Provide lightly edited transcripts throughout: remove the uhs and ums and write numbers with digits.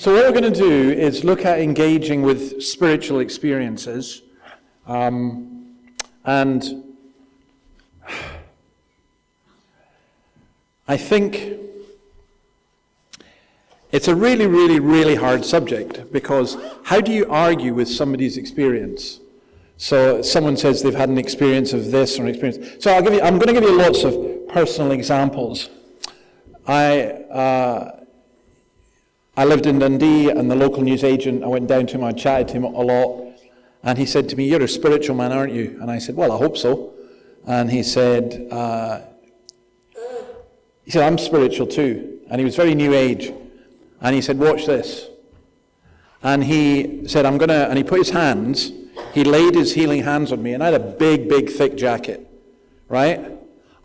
So what we're going to do is look at engaging with spiritual experiences. And I think it's a really, really, really hard subject, because how do you argue with somebody's experience? So someone says they've had an experience of this or an experience. So I'm going to give you lots of personal examples. I lived in Dundee, and the local newsagent, I went down to him, I chatted to him a lot, and he said to me, "You're a spiritual man, aren't you?" And I said, "Well, I hope so." And he said, "I'm spiritual too." And he was very new age. And he said, "Watch this." And he said, and he put his hands, he laid his healing hands on me, and I had a big, big, thick jacket, right?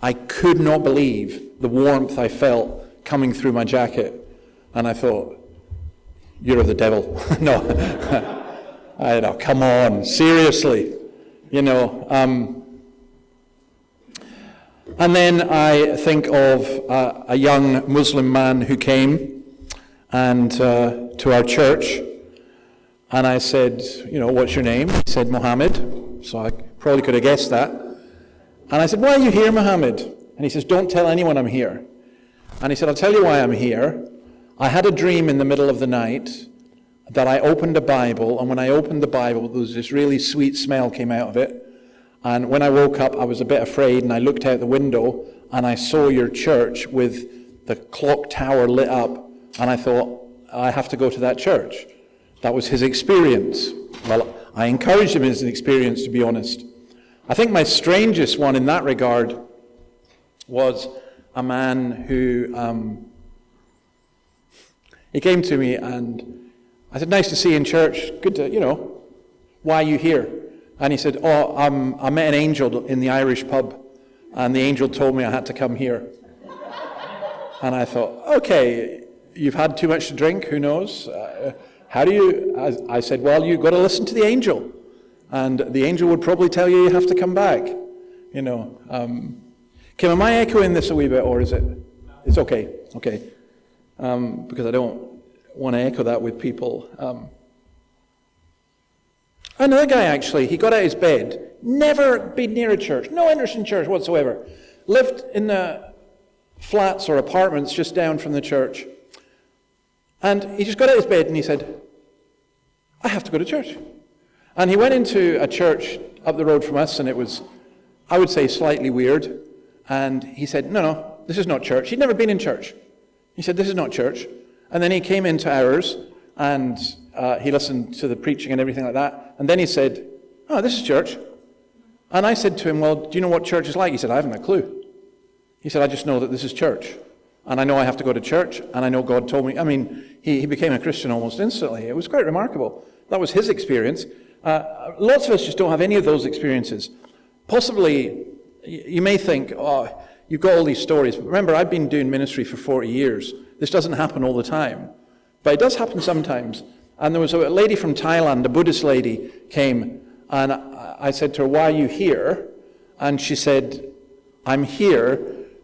I could not believe the warmth I felt coming through my jacket. And I thought, "You're of the devil." No. I know, come on, seriously. And then I think of a young Muslim man who came and to our church, and I said, "What's your name?" He said, "Mohammed." So I probably could have guessed that. And I said, "Why are you here, Mohammed?" And he says, "Don't tell anyone I'm here." And he said, "I'll tell you why I'm here. I had a dream in the middle of the night that I opened a Bible, and when I opened the Bible, there was this really sweet smell came out of it. And when I woke up, I was a bit afraid, and I looked out the window, and I saw your church with the clock tower lit up, and I thought, I have to go to that church." That was his experience. Well, I encouraged him in his experience, to be honest. I think my strangest one in that regard was a man who, he came to me, and I said, "Nice to see you in church. Good to, why are you here?" And he said, I met an angel in the Irish pub, and the angel told me I had to come here. And I thought, okay, you've had too much to drink, who knows? How do you, I said, "Well, you've got to listen to the angel. And the angel would probably tell you have to come back." Kim, am I echoing this a wee bit, or is it? It's okay, okay. Because I don't want to echo that with people. Another guy, actually, he got out of his bed, never been near a church, no interest in church whatsoever, lived in the flats or apartments just down from the church. And he just got out of his bed and he said, "I have to go to church." And he went into a church up the road from us, and it was, I would say, slightly weird. And he said, no, this is not church. He'd never been in church. He said, "This is not church." And then he came into ours, and he listened to the preaching and everything like that. And then he said, "Oh, this is church." And I said to him, "Well, do you know what church is like?" He said, "I haven't a clue." He said, "I just know that this is church. And I know I have to go to church, and I know God told me." I mean, he became a Christian almost instantly. It was quite remarkable. That was his experience. Lots of us just don't have any of those experiences. Possibly, you may think, "Oh, you've got all these stories." But remember, I've been doing ministry for 40 years. This doesn't happen all the time. But it does happen sometimes. And there was a lady from Thailand, a Buddhist lady, came, and I said to her, "Why are you here?" And she said, "I'm here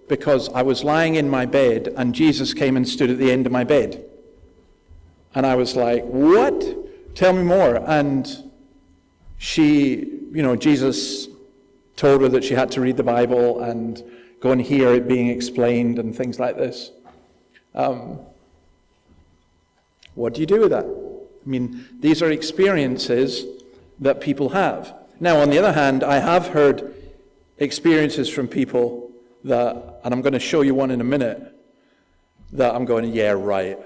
because I was lying in my bed, and Jesus came and stood at the end of my bed." And I was like, "What? Tell me more." And she, Jesus told her that she had to read the Bible and go and hear it being explained and things like this. What do you do with that? I mean, these are experiences that people have. Now, on the other hand, I have heard experiences from people that, and I'm going to show you one in a minute, that I'm going, "Yeah, right."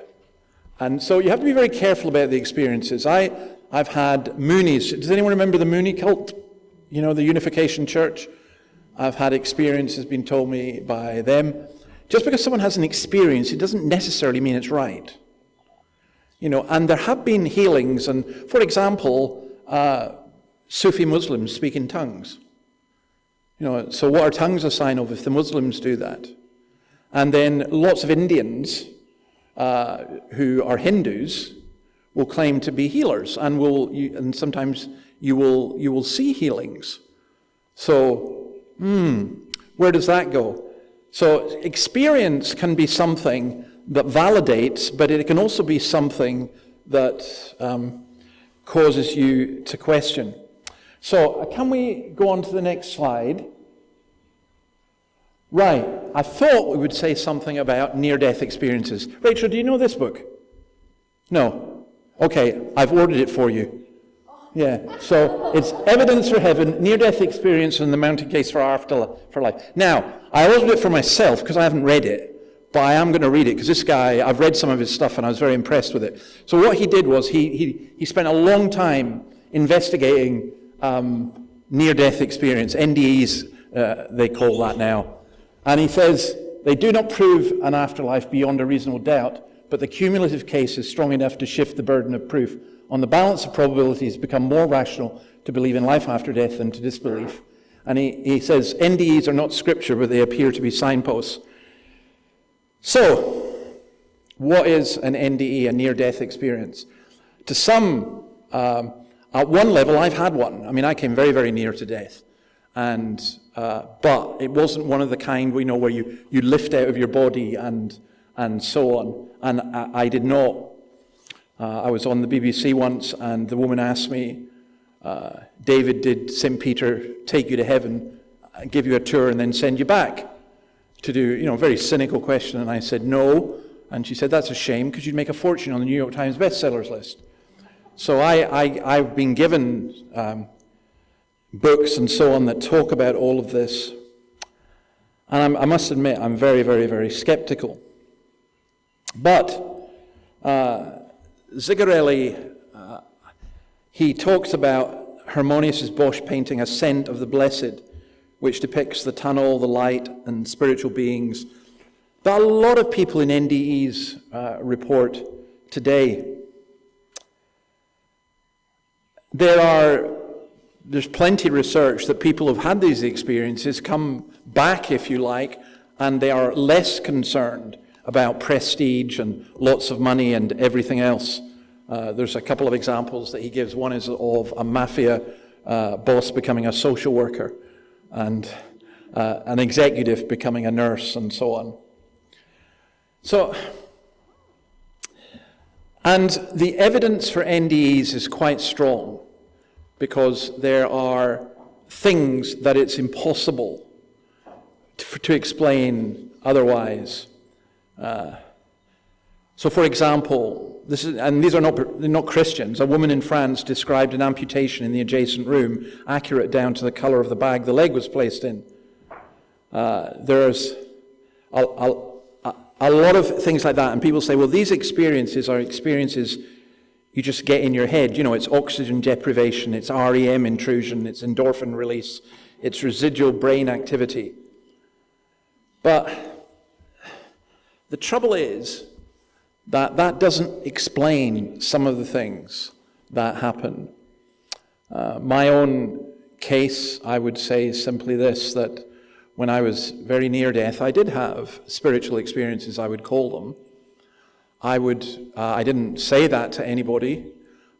And so you have to be very careful about the experiences. I've had Moonies. Does anyone remember the Mooney cult? The Unification Church? I've had experiences being told me by them. Just because someone has an experience, it doesn't necessarily mean it's right. And there have been healings, and for example, Sufi Muslims speak in tongues. So what are tongues a sign of if the Muslims do that? And then lots of Indians who are Hindus will claim to be healers, and sometimes you will see healings. So, where does that go? So experience can be something that validates, but it can also be something that causes you to question. So, can we go on to the next slide? Right, I thought we would say something about near-death experiences. Rachel, do you know this book? No? Okay, I've ordered it for you. Yeah, so it's Evidence for Heaven, Near-Death Experience, and the Mountain Case for Life. Now, I ordered it for myself because I haven't read it, but I am going to read it because this guy, I've read some of his stuff and I was very impressed with it. So what he did was he spent a long time investigating near-death experience, NDEs they call that now. And he says, they do not prove an afterlife beyond a reasonable doubt, but the cumulative case is strong enough to shift the burden of proof. On the balance of probabilities, become more rational to believe in life after death than to disbelief. And he says, NDEs are not scripture, but they appear to be signposts. So, what is an NDE, a near-death experience? To some, at one level, I've had one. I mean, I came very, very near to death. And but it wasn't one of the kind we know where you lift out of your body and so on. And I did not. I was on the BBC once, and the woman asked me, David, did St. Peter take you to heaven, give you a tour, and then send you back to do, a very cynical question? And I said, no. And she said, that's a shame, because you'd make a fortune on the New York Times bestsellers list. So I've been given books and so on that talk about all of this. And I must admit, I'm very, very, very skeptical. But Zigarelli, he talks about Harmonius's Bosch painting Ascent of the Blessed, which depicts the tunnel, the light, and spiritual beings that a lot of people in NDEs report today. There's plenty of research that people who've had these experiences come back, if you like, and they are less concerned about prestige and lots of money and everything else. There's a couple of examples that he gives. One is of a mafia boss becoming a social worker, and an executive becoming a nurse, and so on. So, and the evidence for NDEs is quite strong, because there are things that it's impossible to explain otherwise. So, for example, these are not Christians. A woman in France described an amputation in the adjacent room, accurate down to the color of the bag the leg was placed in. There's a lot of things like that, and people say, well, these experiences are experiences you just get in your head. It's oxygen deprivation, it's REM intrusion, it's endorphin release, it's residual brain activity. But the trouble is that doesn't explain some of the things that happen. My own case, I would say simply this, that when I was very near death, I did have spiritual experiences, I would call them. I didn't say that to anybody,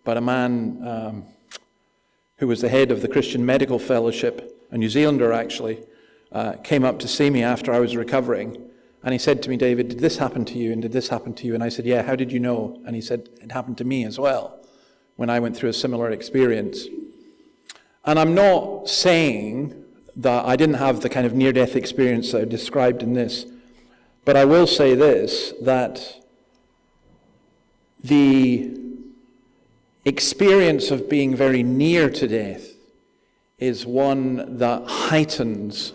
but a man who was the head of the Christian Medical Fellowship, a New Zealander actually, came up to see me after I was recovering, and he said to me, David, did this happen to you, and did this happen to you? And I said, yeah, how did you know? And he said, it happened to me as well, when I went through a similar experience. And I'm not saying that I didn't have the kind of near-death experience that I described in this, but I will say this, that the experience of being very near to death is one that heightens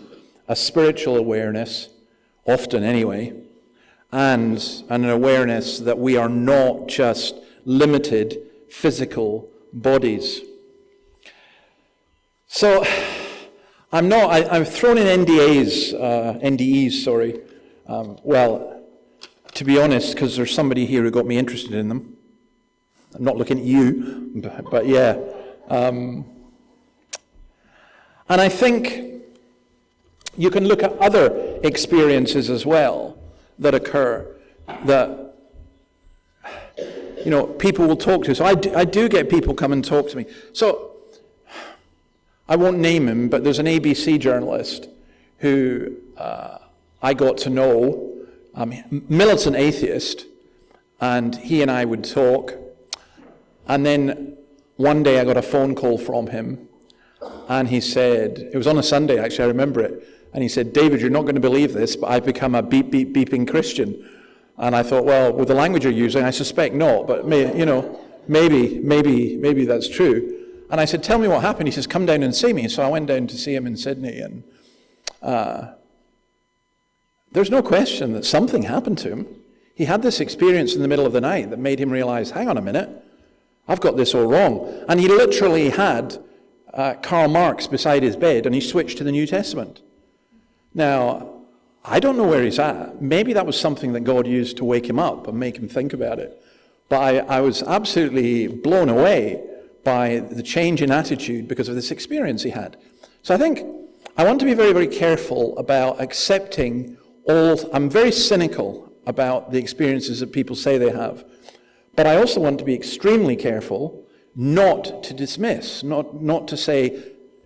a spiritual awareness, often anyway, and an awareness that we are not just limited physical bodies. So I've thrown in NDEs, well, to be honest, because there's somebody here who got me interested in them. I'm not looking at you, but yeah. And I think you can look at other experiences as well that occur that, people will talk to. So I do get people come and talk to me. So I won't name him, but there's an ABC journalist who I got to know militant atheist, and he and I would talk. And then one day I got a phone call from him, and he said, it was on a Sunday actually, I remember it, and he said, "David, you're not going to believe this, but I've become a beep, beep, beeping Christian." And I thought, well, with the language you're using, I suspect not, but maybe that's true. And I said, "Tell me what happened." He says, "Come down and see me." So I went down to see him in Sydney, and there's no question that something happened to him. He had this experience in the middle of the night that made him realize, hang on a minute, I've got this all wrong. And he literally had Karl Marx beside his bed, and he switched to the New Testament. Now, I don't know where he's at. Maybe that was something that God used to wake him up and make him think about it. But I was absolutely blown away by the change in attitude because of this experience he had. So I think I want to be very, very careful about accepting I'm very cynical about the experiences that people say they have. But I also want to be extremely careful not to dismiss, not to say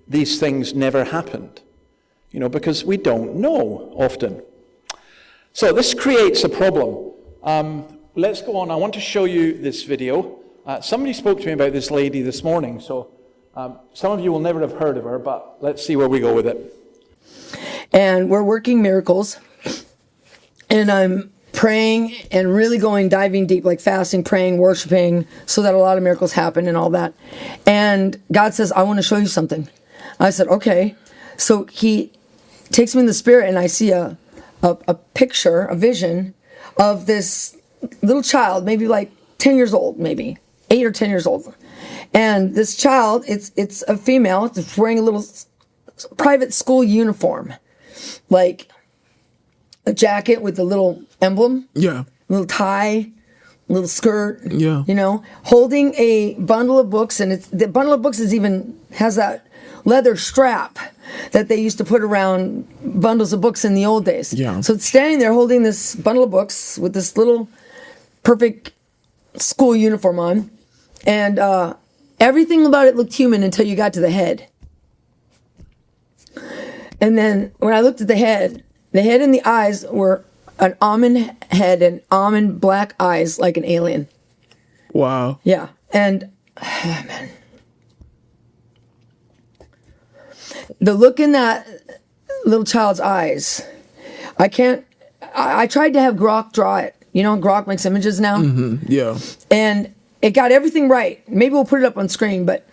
these things never happened, because we don't know often. So this creates a problem. Let's go on. I want to show you this video. Somebody spoke to me about this lady this morning, so some of you will never have heard of her, but let's see where we go with it. And we're working miracles, and I'm praying and really diving deep, like fasting, praying, worshiping, so that a lot of miracles happen and all that. And God says, "I want to show you something." I said, "Okay." So he takes me in the spirit, and I see a picture, a vision of this little child, maybe like 10 years old, maybe 8 or 10 years old. And this child, it's a female, it's wearing a little private school uniform, like a jacket with a little emblem, little tie, little skirt, holding a bundle of books, and the bundle of books has that leather strap that they used to put around bundles of books in the old days. Yeah. So it's standing there holding this bundle of books with this little perfect school uniform on, and everything about it looked human until you got to the head. And then when I looked at the head and the eyes were an almond head and almond black eyes like an alien. Wow. Yeah. And, man. The look in that little child's eyes, I tried to have Grok draw it. Grok makes images now. Mm-hmm. Yeah. And it got everything right. Maybe we'll put it up on screen, but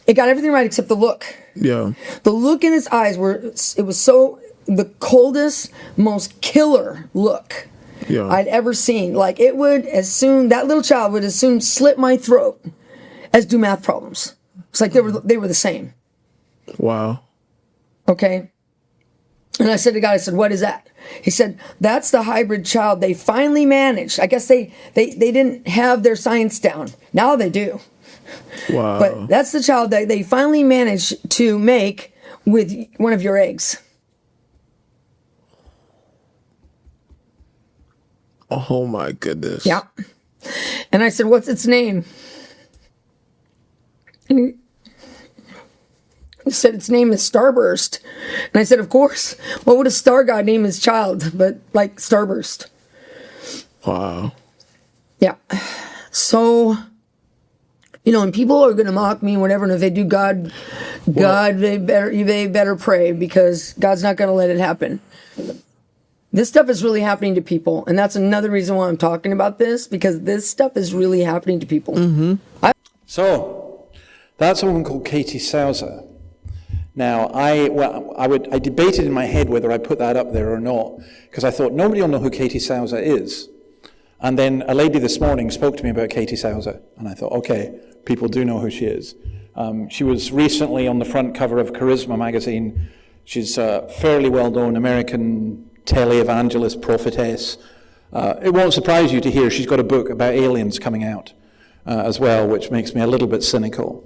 it got everything right except the look. Yeah. The look in his eyes was so the coldest, most killer look I'd ever seen. Like that little child would as soon slit my throat as do math problems. It's like they were the same. Wow. Okay. And I said to God, "What is that?" He said, "That's the hybrid child they finally managed." I guess they didn't have their science down. Now they do. Wow. But that's the child that they finally managed to make with one of your eggs. Oh my goodness. Yeah. And I said, "What's its name?" And he said, "Its name is Starburst." And I said, "Of course. What would a star god name his child but like Starburst?" Wow. Yeah. So, and people are going to mock me and whatever, and if they do, they better pray, because God's not going to let it happen. This stuff is really happening to people, and that's another reason why I'm talking about this, because this stuff is really happening to people. Mm-hmm. So, that's a woman called Katie Souza. Now, I debated in my head whether I put that up there or not, because I thought nobody will know who Katie Souza is. And then a lady this morning spoke to me about Katie Souza, and I thought, okay, people do know who she is. She was recently on the front cover of Charisma magazine. She's a fairly well-known American televangelist, prophetess. It won't surprise you to hear she's got a book about aliens coming out as well, which makes me a little bit cynical.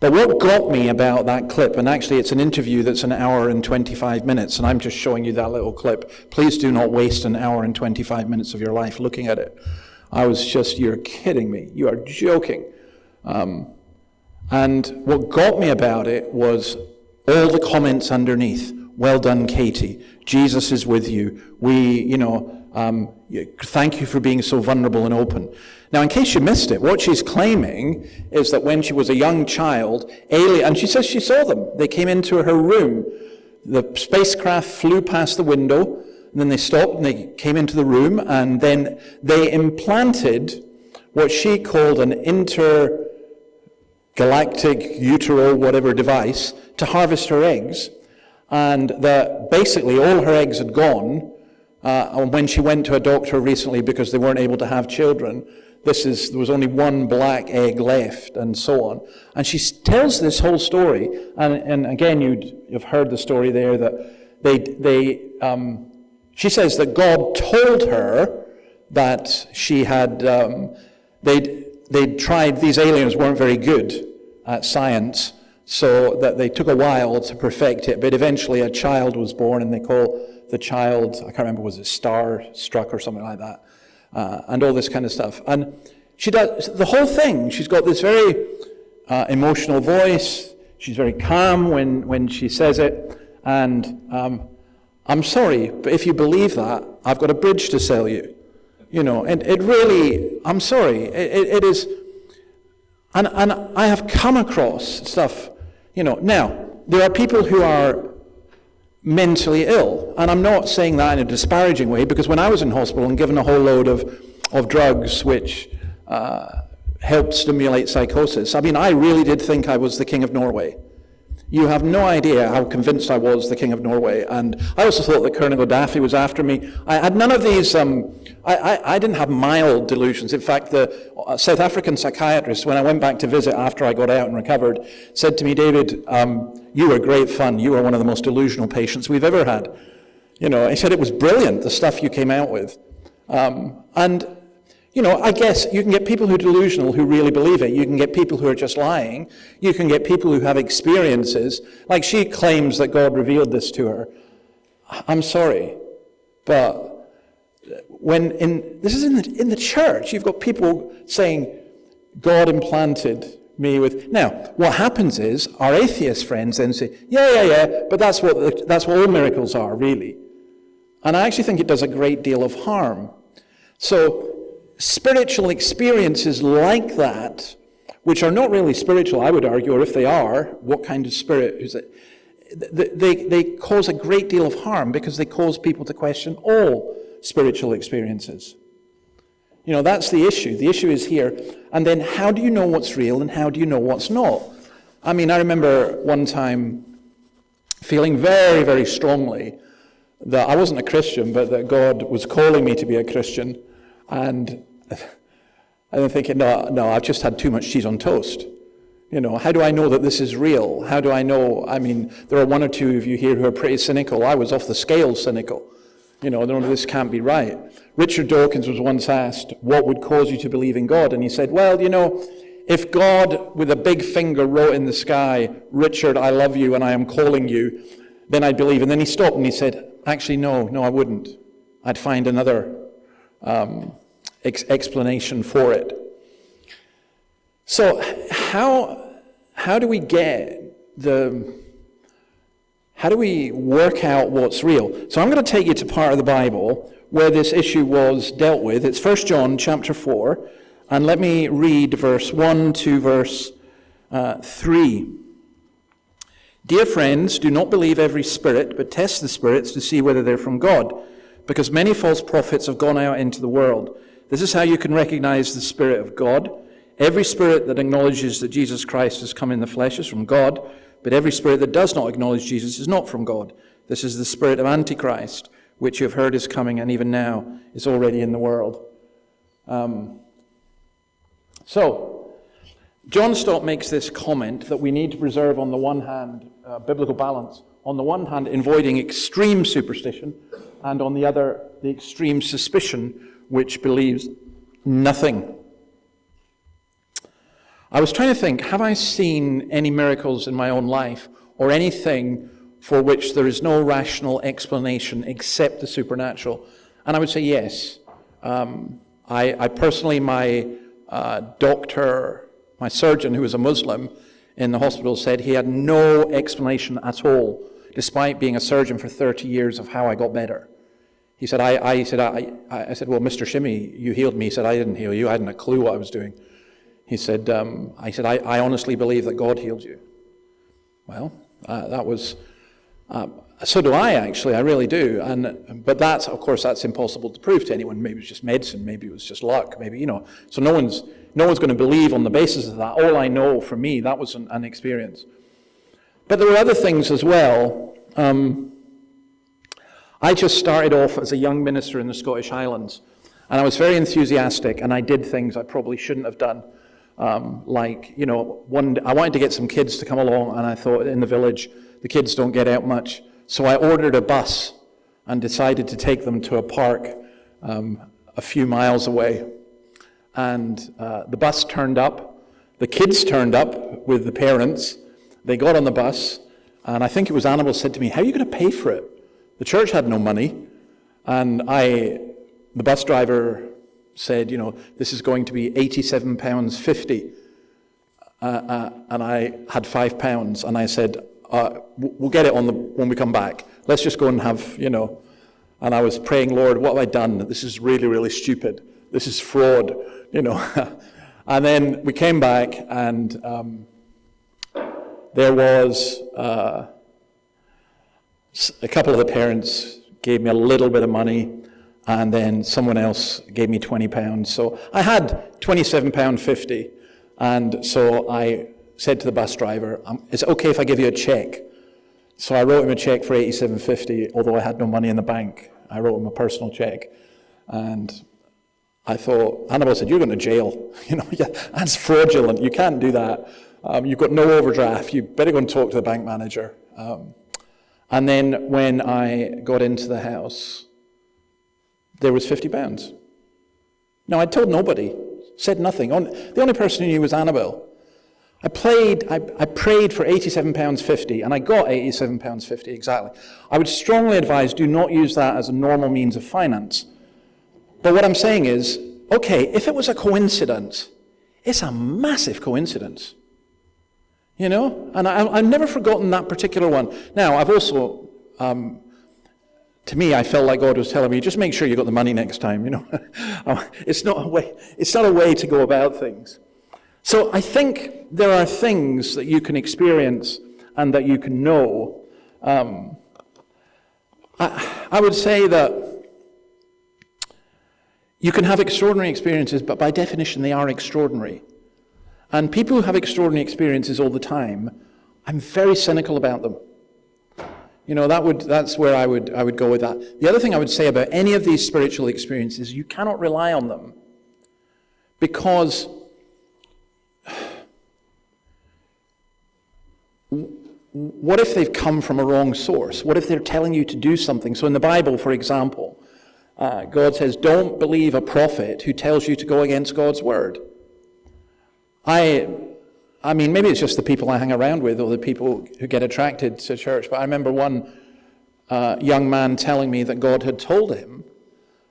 But what got me about that clip, and actually it's an interview that's 1 hour and 25 minutes, and I'm just showing you that little clip. Please do not waste 1 hour and 25 minutes of your life looking at it. I was just, you're kidding me. You are joking. And what got me about it was all the comments underneath. well done, Katie. Jesus is with you. Thank you for being so vulnerable and open. Now, in case you missed it, what she's claiming is that when she was a young child, and she says she saw them. They came into her room. The spacecraft flew past the window, and then they stopped, and they came into the room, and then they implanted what she called an intergalactic utero whatever device to harvest her eggs, and that basically all her eggs had gone. And when she went to a doctor recently because they weren't able to have children, there was only one black egg left, and so on. And she tells this whole story, and again, you've heard the story there, that she says that God told her that she had, they'd tried, these aliens weren't very good at science, so that they took a while to perfect it, but eventually a child was born, and they call the child, I can't remember, was it Starstruck or something like that, and all this kind of stuff. And she does the whole thing. She's got this very emotional voice. She's very calm when she says it. And I'm sorry, but if you believe that, I've got a bridge to sell you. And it really, I'm sorry, it is, and I have come across stuff, Now, there are people who are mentally ill, and I'm not saying that in a disparaging way, because when I was in hospital and given a whole load of drugs which helped stimulate psychosis, I mean, I really did think I was the King of Norway. You have no idea how convinced I was the King of Norway, and I also thought that Colonel Gaddafi was after me. I had none of these, I didn't have mild delusions. In fact, the South African psychiatrist, when I went back to visit after I got out and recovered, said to me, David, you were great fun. You were one of the most delusional patients we've ever had. He said it was brilliant, the stuff you came out with. I guess you can get people who are delusional who really believe it. You can get people who are just lying. You can get people who have experiences. Like she claims that God revealed this to her. I'm sorry, but this is in the church, you've got people saying, God implanted me with. Now, what happens is our atheist friends then say, yeah, but that's what all miracles are, really. And I actually think it does a great deal of harm. So spiritual experiences like that, which are not really spiritual, I would argue, or if they are, what kind of spirit is it? They cause a great deal of harm because they cause people to question all spiritual experiences. That's the issue. The issue is here. And then how do you know what's real and how do you know what's not? I mean, I remember one time feeling very, very strongly that I wasn't a Christian, but that God was calling me to be a Christian. And I'm thinking, no, I've just had too much cheese on toast. How do I know that this is real? How do I know? I mean, there are one or two of you here who are pretty cynical. I was off the scale cynical. This can't be right. Richard Dawkins was once asked, what would cause you to believe in God? And he said, well, if God with a big finger wrote in the sky, Richard, I love you and I am calling you, then I'd believe. And then he stopped and he said, actually, no, I wouldn't. I'd find another explanation for it. So how do we work out what's real? So I'm going to take you to part of the Bible where this issue was dealt with. It's 1 John chapter 4, and let me read verse 1 to verse 3. Dear friends, do not believe every spirit, but test the spirits to see whether they're from God, because many false prophets have gone out into the world. This is how you can recognize the Spirit of God. Every spirit that acknowledges that Jesus Christ has come in the flesh is from God, but every spirit that does not acknowledge Jesus is not from God. This is the spirit of Antichrist, which you have heard is coming, and even now is already in the world. So, John Stott makes this comment that we need to preserve, on the one hand, biblical balance. On the one hand, avoiding extreme superstition, and on the other, the extreme suspicion, which believes nothing. I was trying to think, have I seen any miracles in my own life, or anything for which there is no rational explanation except the supernatural? And I would say yes. I personally, my doctor, my surgeon, who was a Muslim in the hospital, said he had no explanation at all. despite being a surgeon for 30 years, of how I got better. He said, I said, well, Mr. Shimmy, you healed me. He said, I didn't heal you. I hadn't a clue what I was doing. He said, I honestly believe that God healed you. Well, that was, so do I actually, I really do. But that's, of course, that's impossible to prove to anyone. Maybe it was just medicine, maybe it was just luck, maybe, so no one's going to believe on the basis of that. All I know, for me, that was an experience. But there were other things as well. I just started off as a young minister in the Scottish Highlands, and I was very enthusiastic, and I did things I probably shouldn't have done. I wanted to get some kids to come along, and I thought in the village, the kids don't get out much. So I ordered a bus and decided to take them to a park a few miles away. And the bus turned up, the kids turned up with the parents, they got on the bus, and I think it was Annabelle said to me, how are you going to pay for it? The church had no money, and the bus driver said, this is going to be £87.50, and I had £5, and I said, we'll get it when we come back. Let's just go and have, and I was praying, Lord, what have I done? This is really, really stupid. This is fraud, And then we came back, and there was a couple of the parents gave me a little bit of money, and then someone else gave me £20. So I had £27.50, and so I said to the bus driver, is it okay if I give you a check? So I wrote him a check for £87.50, although I had no money in the bank. I wrote him a personal check, and I thought, Annabelle said, you're going to jail. That's fraudulent. You can't do that. You've got no overdraft. You better go and talk to the bank manager. And then when I got into the house, there was £50. Now, I told nobody, said nothing. The only person who knew was Annabelle. I prayed for £87.50, and I got £87.50 exactly. I would strongly advise, do not use that as a normal means of finance. But what I'm saying is, okay, if it was a coincidence, it's a massive coincidence. And I've never forgotten that particular one. Now, I've also, to me, I felt like God was telling me, just make sure you got the money next time, It's not a way to go about things. So I think there are things that you can experience and that you can know. I would say that you can have extraordinary experiences, but by definition they are extraordinary. And people who have extraordinary experiences all the time, I'm very cynical about them. That's where I would go with that. The other thing I would say about any of these spiritual experiences, you cannot rely on them, because what if they've come from a wrong source? What if they're telling you to do something? So in the Bible, for example, God says, don't believe a prophet who tells you to go against God's word. I mean, maybe it's just the people I hang around with or the people who get attracted to church, but I remember one young man telling me that God had told him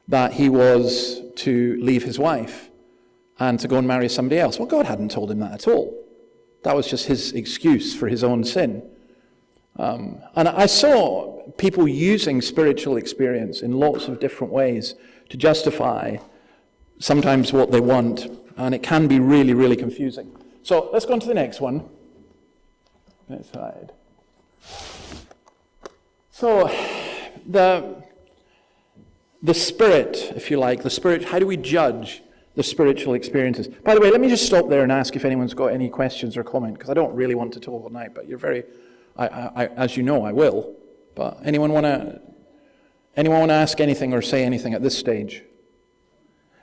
that he was to leave his wife and to go and marry somebody else. Well, God hadn't told him that at all. That was just his excuse for his own sin. And I saw people using spiritual experience in lots of different ways to justify sometimes what they want, and it can be really, really confusing. So let's go on to the next one. Next slide. So the spirit, if you like, the spirit, how do we judge the spiritual experiences? By the way, let me just stop there and ask if anyone's got any questions or comment, because I don't really want to talk all night, but you're very, as you know, I will. But anyone want to ask anything or say anything at this stage?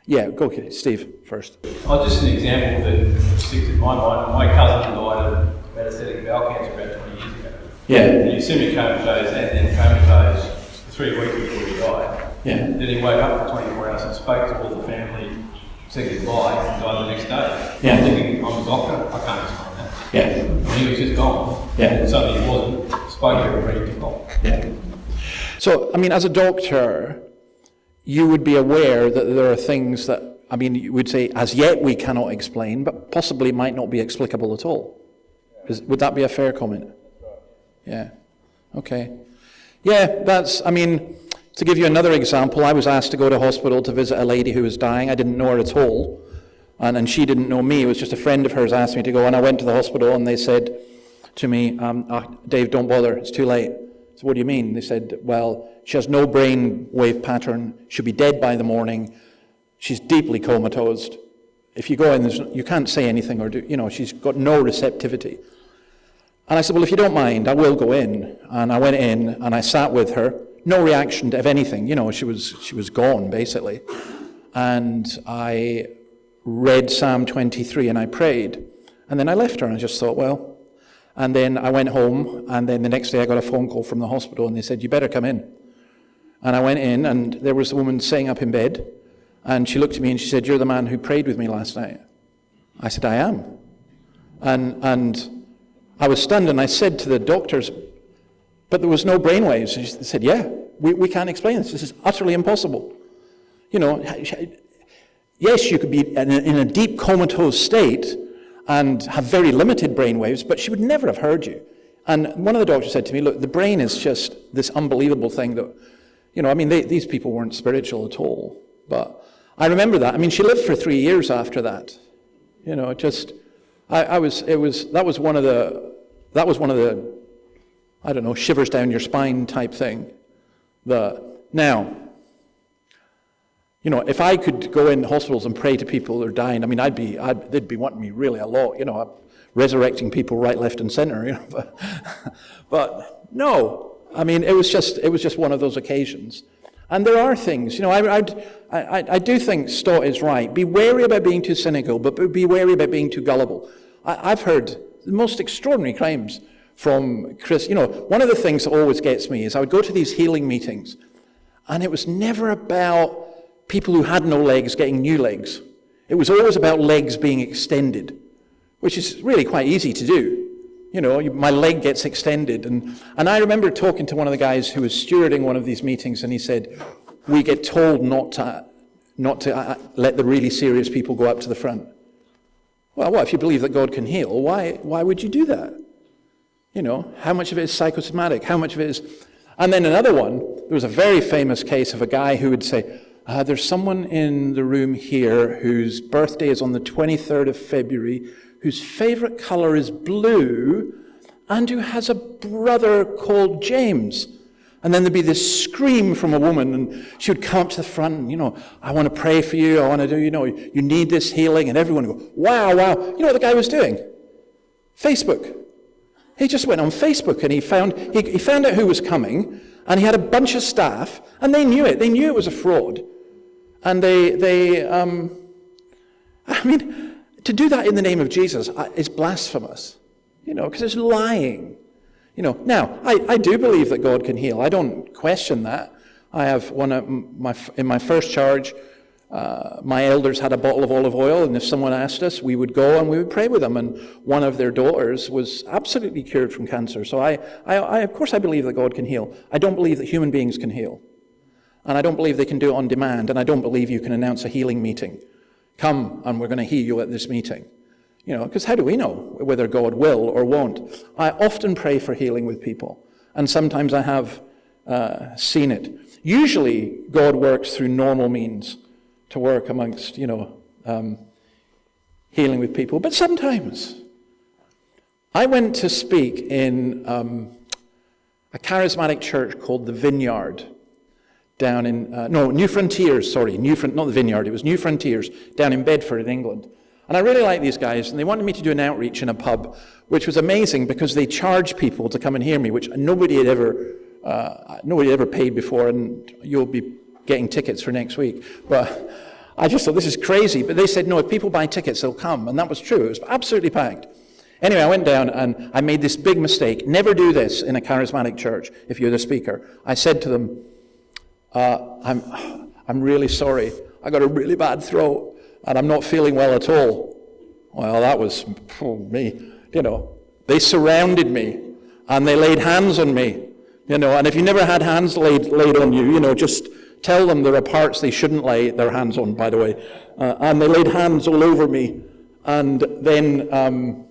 Yeah, go, Steve, first. Oh, just an example that sticks in my mind. My cousin died of metastatic bowel cancer about 20 years ago. Yeah. And he semi-comatose and then comatose 3 weeks before he died. Yeah. Then he woke up for 24 hours and spoke to all the family, said goodbye, and died the next day. Yeah. I'm thinking, I'm a doctor, I can't explain that. Yeah. And he was just gone. Yeah. And suddenly he wasn't, spoke to everybody, took off. Yeah. So, I mean, as a doctor, you would be aware that there are things that, I mean, you would say, as yet we cannot explain, but possibly might not be explicable at all. Would that be a fair comment? Yeah. Okay. Yeah, to give you another example, I was asked to go to hospital to visit a lady who was dying. I didn't know her at all, and she didn't know me. It was just a friend of hers asked me to go, and I went to the hospital, and they said to me, Dave, don't bother, it's too late. So what do you mean? They said, well, she has no brain wave pattern, she'll be dead by the morning, she's deeply comatose. If you go in, you can't say anything or do, she's got no receptivity. And I said, well, if you don't mind, I will go in. And I went in and I sat with her. No reaction of anything. She was gone, basically. And I read Psalm 23 and I prayed. And then I left her and I just thought, well. And then I went home, and then the next day I got a phone call from the hospital and they said, you better come in. And I went in and there was a woman sitting up in bed. And she looked at me and she said, you're the man who prayed with me last night. I said, I am. And I was stunned, and I said to the doctors, but there was no brainwaves. And they said, yeah, we can't explain this. This is utterly impossible. Yes, you could be in a deep comatose state and have very limited brainwaves, but she would never have heard you. And one of the doctors said to me, look, the brain is just this unbelievable thing that, these people weren't spiritual at all. But I remember that. She lived for 3 years after that. That was one of the, I don't know, shivers down your spine type thing. Now, if I could go in hospitals and pray to people who are dying, they'd be wanting me really a lot, resurrecting people right, left, and center, but no, it was just one of those occasions. And there are things, I do think Stott is right. Be wary about being too cynical, but be wary about being too gullible. I've heard the most extraordinary claims from Chris. One of the things that always gets me is I would go to these healing meetings, and it was never about people who had no legs getting new legs. It was always about legs being extended, which is really quite easy to do. My leg gets extended. And I remember talking to one of the guys who was stewarding one of these meetings, and he said, we get told not to let the really serious people go up to the front. Well, what if you believe that God can heal? Why would you do that? How much of it is psychosomatic? How much of it is... And then another one, there was a very famous case of a guy who would say, there's someone in the room here whose birthday is on the 23rd of February, whose favorite color is blue, and who has a brother called James. And then there'd be this scream from a woman, and she would come up to the front, and, I want to pray for you, I want to do, you need this healing, and everyone would go, wow. You know what the guy was doing? Facebook. He just went on Facebook, and he found out who was coming, and he had a bunch of staff, and they knew it. They knew it was a fraud. And to do that in the name of Jesus is blasphemous, because it's lying. Now, I do believe that God can heal. I don't question that. I have in my first charge, my elders had a bottle of olive oil, and if someone asked us, we would go and we would pray with them. And one of their daughters was absolutely cured from cancer. So I of course, I believe that God can heal. I don't believe that human beings can heal. And I don't believe they can do it on demand. And I don't believe you can announce a healing meeting. Come, and we're going to heal you at this meeting. Because how do we know whether God will or won't? I often pray for healing with people. And sometimes I have seen it. Usually, God works through normal means to work amongst, healing with people. But sometimes, I went to speak in a charismatic church called the Vineyard down in, New Frontiers, not the Vineyard, it was New Frontiers, down in Bedford in England. And I really like these guys, and they wanted me to do an outreach in a pub, which was amazing because they charge people to come and hear me, which nobody had ever paid before, and you'll be getting tickets for next week. But I just thought, this is crazy. But they said, no, if people buy tickets, they'll come. And that was true. It was absolutely packed. Anyway, I went down and I made this big mistake. Never do this in a charismatic church if you're the speaker. I said to them, I'm really sorry. I got a really bad throat and I'm not feeling well at all. Well, that was me. They surrounded me and they laid hands on me. And if you never had hands laid on you, just tell them there are parts they shouldn't lay their hands on, by the way. And they laid hands all over me. And then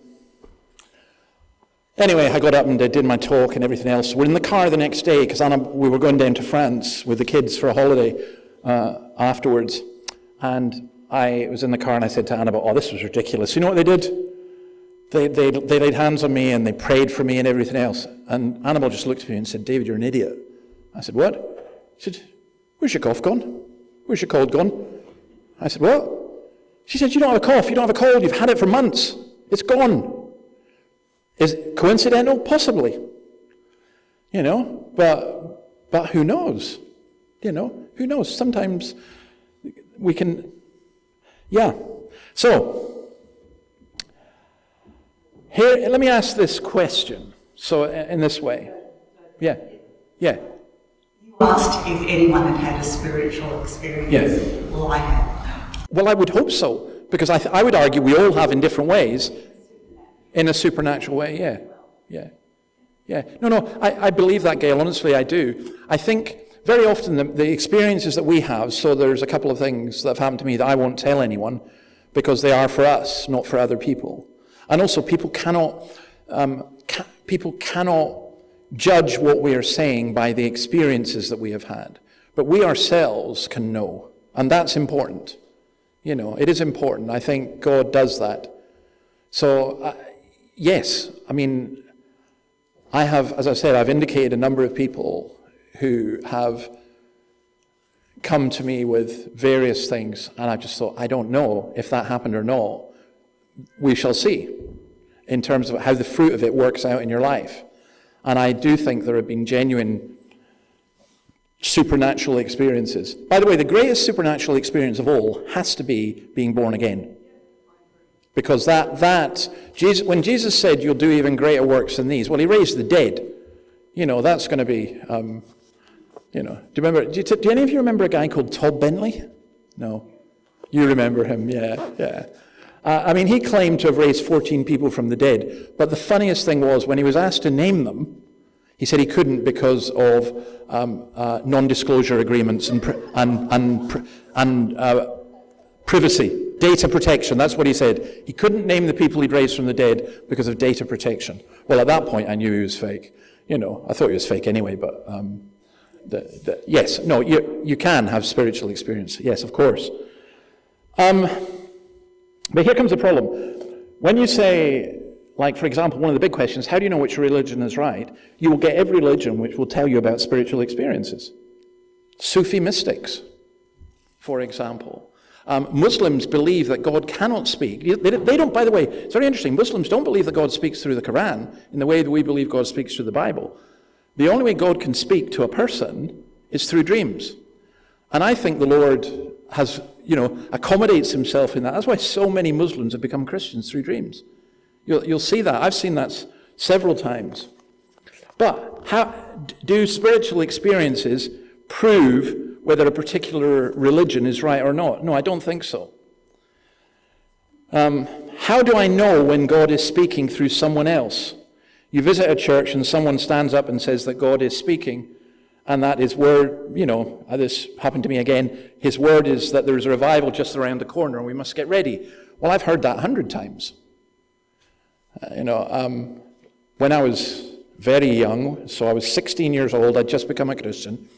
Anyway, I got up and did my talk and everything else. We're in the car the next day because we were going down to France with the kids for a holiday afterwards. And I was in the car and I said to Annabelle, oh, this was ridiculous. You know what they did? They laid hands on me and they prayed for me and everything else. And Annabelle just looked at me and said, David, you're an idiot. I said, what? She said, where's your cough gone? Where's your cold gone? I said, what? She said, you don't have a cough, you don't have a cold, you've had it for months. It's gone. Is it coincidental? Possibly. You know, but who knows? You know, who knows? Sometimes we can, yeah. So, here, let me ask this question. So, in this way. Yeah. You asked if anyone had had a spiritual experience. Yes. Well, I have. Well, I would hope so, because I would argue we all have in different ways, in a supernatural way, yeah. No, I believe that, Gail, honestly I do. I think very often the experiences that we have, so there's a couple of things that have happened to me that I won't tell anyone, because they are for us, not for other people. And also people cannot judge what we are saying by the experiences that we have had. But we ourselves can know, and that's important. You know, it is important. I think God does that. So, yes, I mean, I have, as I said, I've indicated a number of people who have come to me with various things, and I just thought, I don't know if that happened or not. We shall see, in terms of how the fruit of it works out in your life. And I do think there have been genuine supernatural experiences. By the way, the greatest supernatural experience of all has to be being born again. Because Jesus, when Jesus said, you'll do even greater works than these, well, he raised the dead. You know, that's going to be, you know, do any of you remember a guy called Todd Bentley? No. You remember him, yeah. I mean, he claimed to have raised 14 people from the dead. But the funniest thing was, when he was asked to name them, he said he couldn't because of non-disclosure agreements and privacy, data protection. That's what he said. He couldn't name the people he'd raised from the dead because of data protection. Well, at that point, I knew he was fake. You know, I thought he was fake anyway, but yes, no, you can have spiritual experience. Yes, of course. But here comes the problem. When you say, like, for example, one of the big questions, how do you know which religion is right? You will get every religion which will tell you about spiritual experiences. Sufi mystics, for example. Muslims believe that God cannot speak. They don't, by the way, it's very interesting, Muslims don't believe that God speaks through the Quran in the way that we believe God speaks through the Bible. The only way God can speak to a person is through dreams. And I think the Lord has, accommodates himself in that. That's why so many Muslims have become Christians through dreams. You'll see that. I've seen that several times. But how do spiritual experiences prove whether a particular religion is right or not? No, I don't think so. How do I know when God is speaking through someone else? You visit a church and someone stands up and says that God is speaking, and that his word, this happened to me again, his word is that there's a revival just around the corner and we must get ready. Well, I've heard that 100 times. When I was very young, so I was 16 years old, I'd just become a Christian.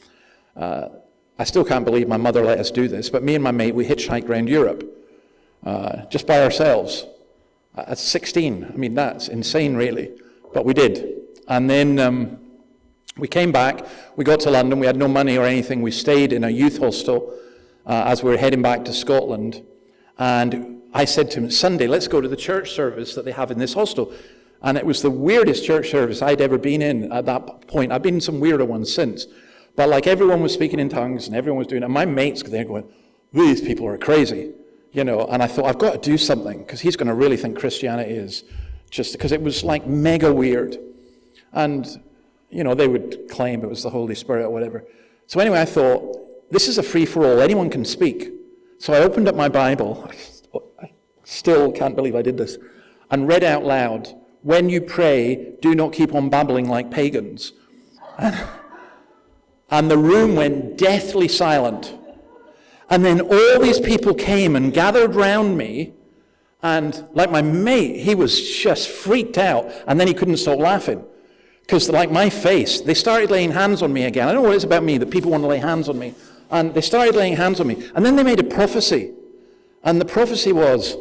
I still can't believe my mother let us do this, but me and my mate, we hitchhiked around Europe, just by ourselves. At 16, I mean, that's insane, really, but we did. And then we came back, we got to London, we had no money or anything, we stayed in a youth hostel as we were heading back to Scotland, and I said to him, Sunday, let's go to the church service that they have in this hostel. And it was the weirdest church service I'd ever been in at that point. I've been in some weirder ones since. But like everyone was speaking in tongues and everyone was doing it. And my mates there going, these people are crazy. And I thought, I've got to do something because he's going to really think Christianity is just, because it was like mega weird. And, they would claim it was the Holy Spirit or whatever. So anyway, I thought, this is a free-for-all. Anyone can speak. So I opened up my Bible. I still can't believe I did this. And read out loud, when you pray, do not keep on babbling like pagans. And the room went deathly silent. And then all these people came and gathered round me, And like my mate, he was just freaked out, and then he couldn't stop laughing. Because like my face, they started laying hands on me again. I don't know what it's about me that people want to lay hands on me. And they started laying hands on me. And then they made a prophecy. And the prophecy was,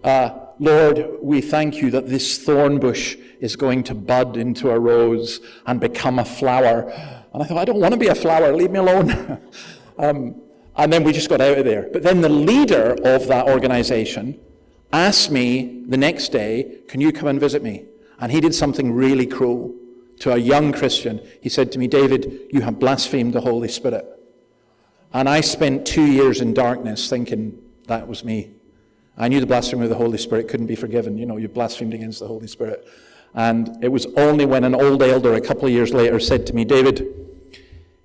Lord, we thank you that this thorn bush is going to bud into a rose and become a flower. And I thought, I don't want to be a flower, leave me alone. And then we just got out of there. But then the leader of that organization asked me the next day, can you come and visit me? And he did something really cruel to a young Christian. He said to me, David, you have blasphemed the Holy Spirit. And I spent 2 years in darkness thinking that was me. I knew the blasphemy of the Holy Spirit couldn't be forgiven. You know, you blasphemed against the Holy Spirit. And it was only when an old elder a couple of years later said to me, David,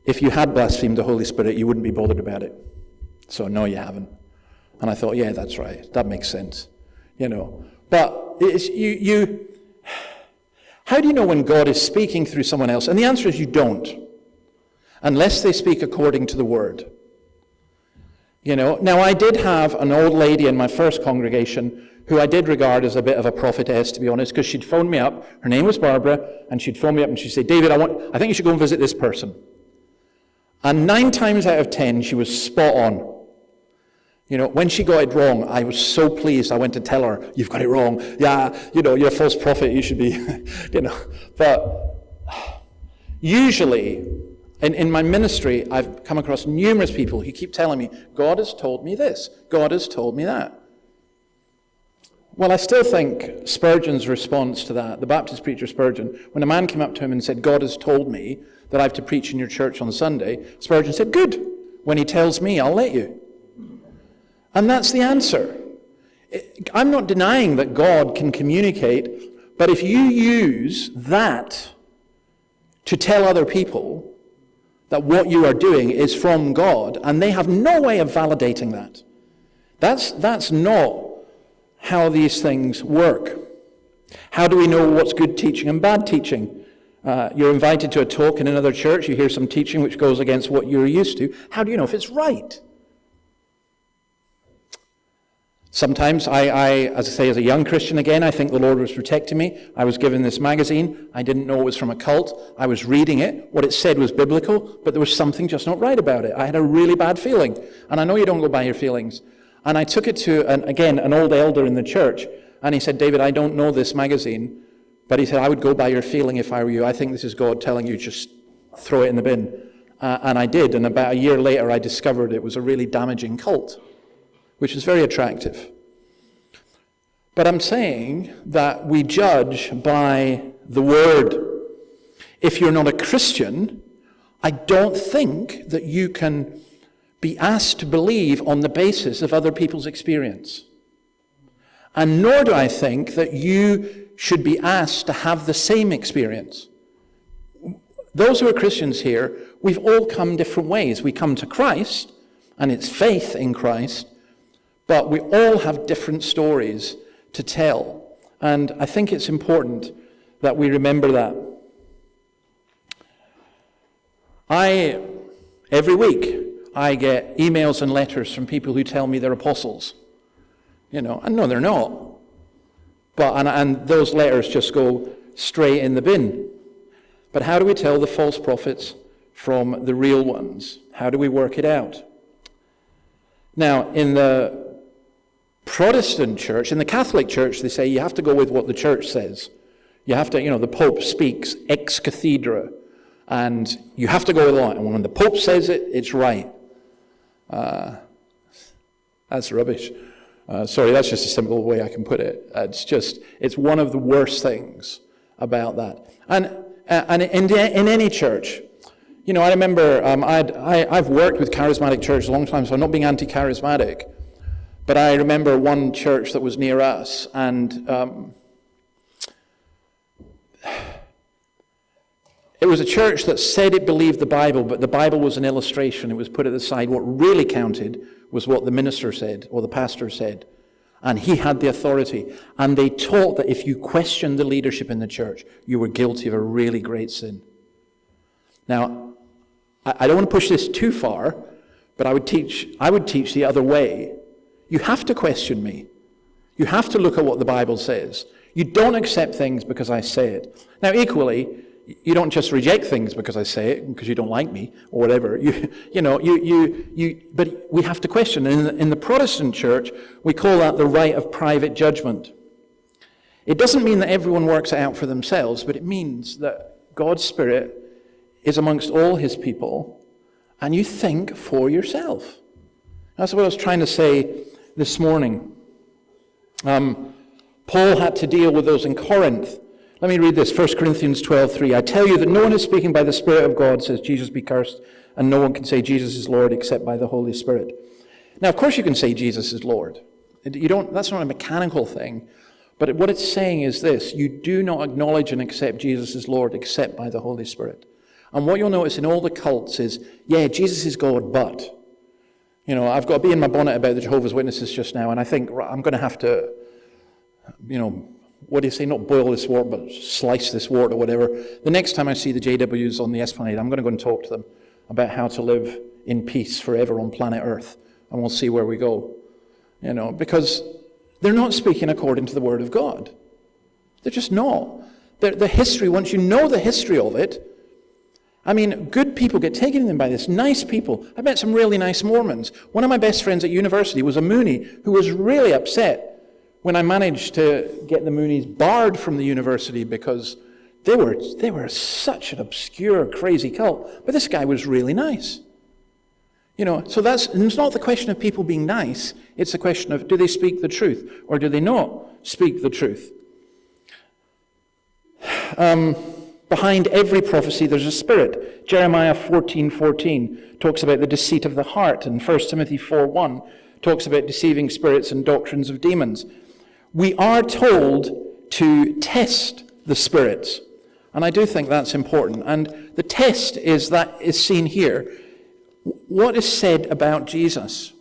if you had blasphemed the Holy Spirit, you wouldn't be bothered about it. So no, you haven't. And I thought, yeah, that's right. That makes sense. You know, but it's, how do you know when God is speaking through someone else? And the answer is you don't, unless they speak according to the word. You know, now I did have an old lady in my first congregation who I did regard as a bit of a prophetess, to be honest, because she'd phone me up. Her name was Barbara, and she'd phone me up and she'd say, David, I think you should go and visit this person. And 9 times out of 10, she was spot on. You know, when she got it wrong, I was so pleased. I went to tell her, you've got it wrong. Yeah, you know, you're a false prophet. You should be, you know. But usually, in my ministry, I've come across numerous people who keep telling me, God has told me this. God has told me that. Well, I still think Spurgeon's response to that, the Baptist preacher Spurgeon, when a man came up to him and said, God has told me that I have to preach in your church on Sunday, Spurgeon said, good. When he tells me, I'll let you. And that's the answer. I'm not denying that God can communicate, but if you use that to tell other people that what you are doing is from God, and they have no way of validating that, that's not how these things work. How do we know what's good teaching and bad teaching? You're invited to a talk in another church, you hear some teaching which goes against what you're used to. How do you know if it's right? Sometimes as I say, as a young Christian again, I think the Lord was protecting me. I was given this magazine. I didn't know it was from a cult. I was reading it. What it said was biblical, but there was something just not right about it. I had a really bad feeling. And I know you don't go by your feelings. And I took it to, an old elder in the church. And he said, David, I don't know this magazine. But he said, I would go by your feeling if I were you. I think this is God telling you, just throw it in the bin. And I did. And about a year later, I discovered it was a really damaging cult, which is very attractive. But I'm saying that we judge by the word. If you're not a Christian, I don't think that you can be asked to believe on the basis of other people's experience. And nor do I think that you should be asked to have the same experience. Those who are Christians here, we've all come different ways. We come to Christ, and it's faith in Christ, but we all have different stories to tell. And I think it's important that we remember that. Every week, I get emails and letters from people who tell me they're apostles. You know, and no, they're not. But and those letters just go straight in the bin. But how do we tell the false prophets from the real ones? How do we work it out? Now, in the Protestant church, in the Catholic church, they say you have to go with what the church says. You have to, the Pope speaks ex cathedra, and you have to go with that. And when the Pope says it, it's right. That's rubbish. Sorry, that's just a simple way I can put it. It's one of the worst things about that. And in any church, I remember I've worked with charismatic churches a long time, so I'm not being anti-charismatic. But I remember one church that was near us, and it was a church that said it believed the Bible, but the Bible was an illustration. It was put at the side. What really counted was what the minister said, or the pastor said. And he had the authority. And they taught that if you questioned the leadership in the church, you were guilty of a really great sin. Now, I don't want to push this too far, but I would teach the other way. You have to question me. You have to look at what the Bible says. You don't accept things because I say it. Now, equally, you don't just reject things because I say it, because you don't like me, or whatever. But we have to question. In the Protestant church, we call that the right of private judgment. It doesn't mean that everyone works it out for themselves, but it means that God's Spirit is amongst all his people, and you think for yourself. That's what I was trying to say this morning. Paul had to deal with those in Corinth. Let me read this, 1 Corinthians 12:3. I tell you that no one is speaking by the Spirit of God, says Jesus be cursed, and no one can say Jesus is Lord except by the Holy Spirit. Now, of course you can say Jesus is Lord. That's not a mechanical thing. But what it's saying is this: you do not acknowledge and accept Jesus as Lord except by the Holy Spirit. And what you'll notice in all the cults is, yeah, Jesus is God, but, I've got to be in my bonnet about the Jehovah's Witnesses just now, and I think I'm going to have to, what do you say, not boil this wort, but slice this wort or whatever. The next time I see the JWs on the Esplanade, I'm going to go and talk to them about how to live in peace forever on planet Earth, and we'll see where we go. Because they're not speaking according to the Word of God. They're just not. The history, once you know the history of it, good people get taken in by this. Nice people. I met some really nice Mormons. One of my best friends at university was a Mooney who was really upset when I managed to get the Moonies barred from the university because they were such an obscure, crazy cult. But this guy was really nice. So it's not the question of people being nice. It's the question of, do they speak the truth or do they not speak the truth? Behind every prophecy, there's a spirit. Jeremiah 14:14 talks about the deceit of the heart, and 1 Timothy 4:1 talks about deceiving spirits and doctrines of demons. We are told to test the spirits, and I do think that's important. And the test is seen here. What is said about Jesus?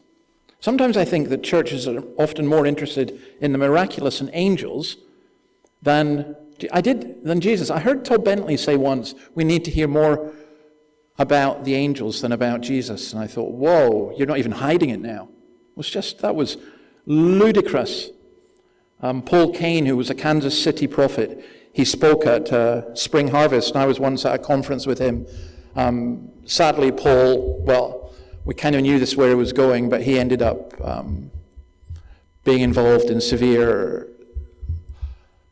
Sometimes I think that churches are often more interested in the miraculous and angels than Jesus. I heard Todd Bentley say once, we need to hear more about the angels than about Jesus. And I thought, whoa, you're not even hiding it now. That was ludicrous. Paul Cain, who was a Kansas City prophet, he spoke at Spring Harvest, and I was once at a conference with him. Sadly, Paul, we kind of knew this where it was going, but he ended up being involved in severe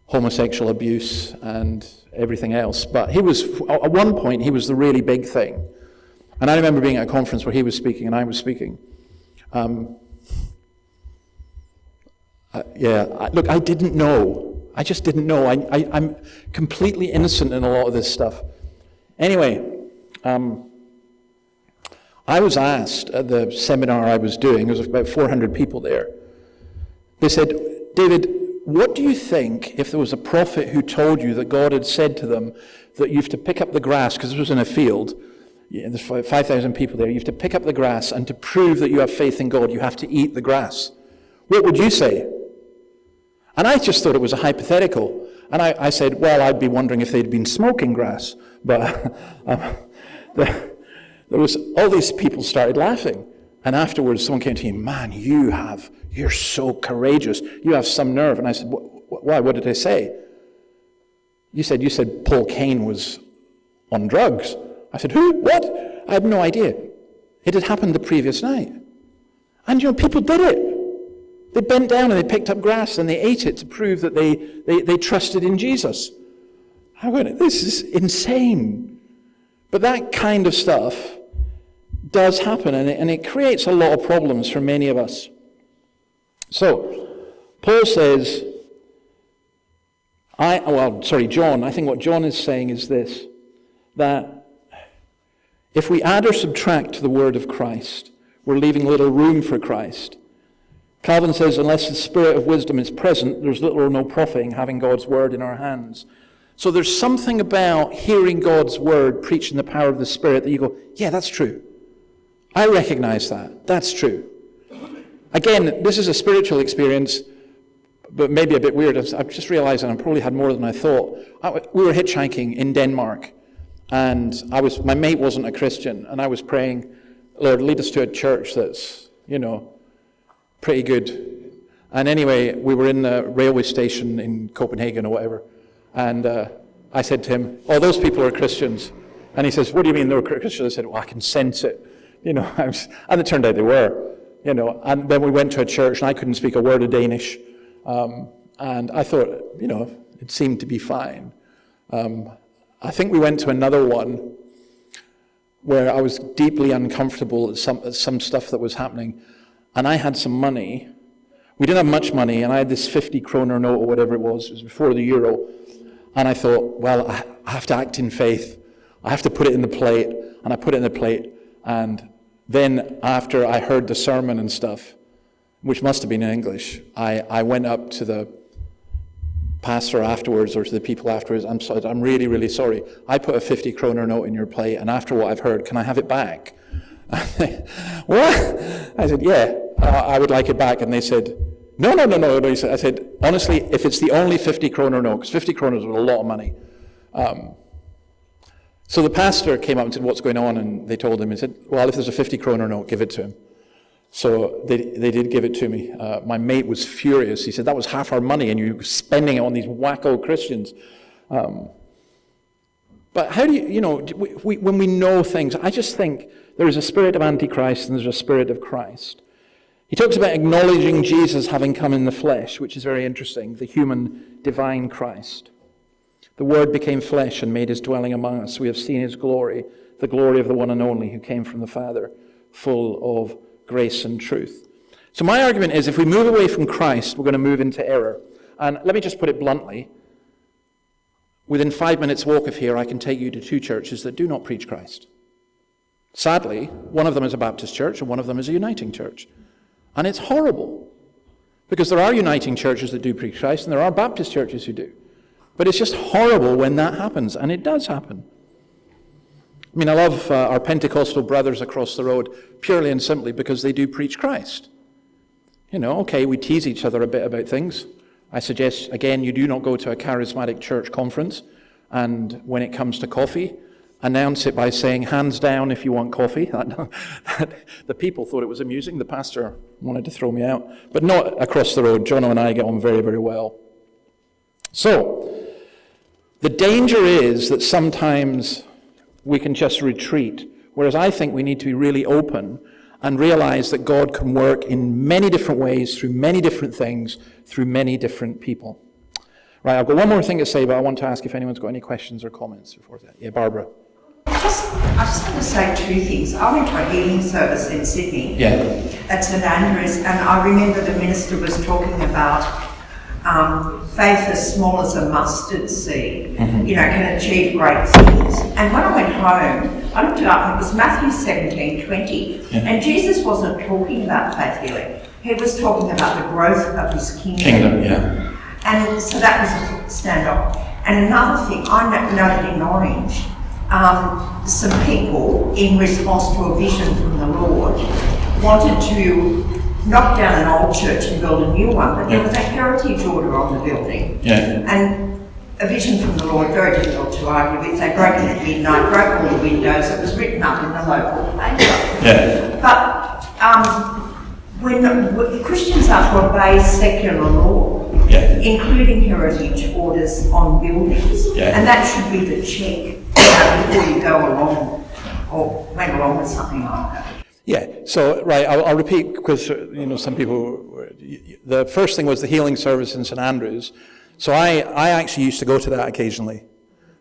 homosexual abuse and everything else. But at one point, he was the really big thing. And I remember being at a conference where he was speaking and I was speaking. Look, I didn't know. I just didn't know. I'm completely innocent in a lot of this stuff. Anyway, I was asked at the seminar I was doing, there was about 400 people there. They said, David, what do you think if there was a prophet who told you that God had said to them that you have to pick up the grass, because this was in a field, there's 5,000 people there, you have to pick up the grass, and to prove that you have faith in God, you have to eat the grass. What would you say? And I just thought it was a hypothetical. And I said, well, I'd be wondering if they'd been smoking grass. But there was all these people started laughing. And afterwards, someone came to me, man, you're so courageous. You have some nerve. And I said, why? What did I say? You said Paul Cain was on drugs. I said, who? What? I had no idea. It had happened the previous night. And people did it. They bent down and they picked up grass and they ate it to prove that they trusted in Jesus. I went, this is insane. But that kind of stuff does happen, and it creates a lot of problems for many of us. So, Paul says, John, I think what John is saying is this, that if we add or subtract to the word of Christ, we're leaving little room for Christ. Calvin says, unless the spirit of wisdom is present, there's little or no profit in having God's word in our hands. So there's something about hearing God's word preached in the power of the Spirit that you go, yeah, that's true. I recognize that. That's true. Again, this is a spiritual experience, but maybe a bit weird. I've just realized that I probably had more than I thought. We were hitchhiking in Denmark, and my mate wasn't a Christian, and I was praying, Lord, lead us to a church that's, pretty good. And anyway, we were in the railway station in Copenhagen or whatever, and I said to him, "Oh, those people are Christians." And he says, "What do you mean they're Christians?" I said, "Well, I can sense it." And it turned out they were. And then we went to a church, and I couldn't speak a word of Danish. And I thought, it seemed to be fine. I think we went to another one where I was deeply uncomfortable at some stuff that was happening. And I had some money. We didn't have much money, and I had this 50 kroner note or whatever it was before the euro. And I thought, well, I have to act in faith. I have to put it in the plate. And I put it in the plate. And then after I heard the sermon and stuff, which must have been in English, I went up to the pastor afterwards, or to the people afterwards. I'm really, really sorry. I put a 50 kroner note in your plate, and after what I've heard, can I have it back? What? I said, yeah, I would like it back. And they said, no. I said, honestly, if it's the only 50 kroner note, because 50 kroner was a lot of money. So the pastor came up and said, what's going on? And they told him, he said, well, if there's a 50 kroner note, give it to him. So they did give it to me. My mate was furious. He said, that was half our money and you're spending it on these wacko Christians. But how do when we know things, I just think there is a spirit of Antichrist and there's a spirit of Christ. He talks about acknowledging Jesus having come in the flesh, which is very interesting, the human divine Christ. The Word became flesh and made his dwelling among us. We have seen his glory, the glory of the one and only who came from the Father, full of grace and truth. So my argument is if we move away from Christ, we're going to move into error. And let me just put it bluntly. Within 5 minutes walk of here, I can take you to two churches that do not preach Christ. Sadly, one of them is a Baptist church and one of them is a uniting church. And it's horrible. Because there are uniting churches that do preach Christ and there are Baptist churches who do. But it's just horrible when that happens, and it does happen. I mean, I love our Pentecostal brothers across the road purely and simply because they do preach Christ. Okay, we tease each other a bit about things. I suggest, again, you do not go to a charismatic church conference, and when it comes to coffee, announce it by saying, hands down if you want coffee. The people thought it was amusing. The pastor wanted to throw me out. But not across the road. Jono and I get on very, very well. So, the danger is that sometimes we can just retreat, whereas I think we need to be really open and realize that God can work in many different ways, through many different things, through many different people. Right, I've got one more thing to say, but I want to ask if anyone's got any questions or comments before that. Yeah, Barbara. I just want to say two things. I went to a healing service in Sydney at St Andrews, and I remember the minister was talking about faith as small as a mustard seed, can achieve great things. And when I went home, I looked it up, and it was Matthew 17:20. And Jesus wasn't talking about faith healing. He was talking about the growth of his kingdom. And so that was a stand-up. And another thing, I noted in Orange, some people, in response to a vision from the Lord, wanted to knock down an old church and build a new one, but there was a heritage order on the building. And a vision from the Lord, very difficult to argue with. They broke in at midnight, broke all the windows. It was written up in the local paper. But when Christians are to obey secular law, including heritage orders on buildings, and that should be the check before you go along or went along with something like that. So, right, I'll repeat because, some people, the first thing was the healing service in St Andrews. So I actually used to go to that occasionally.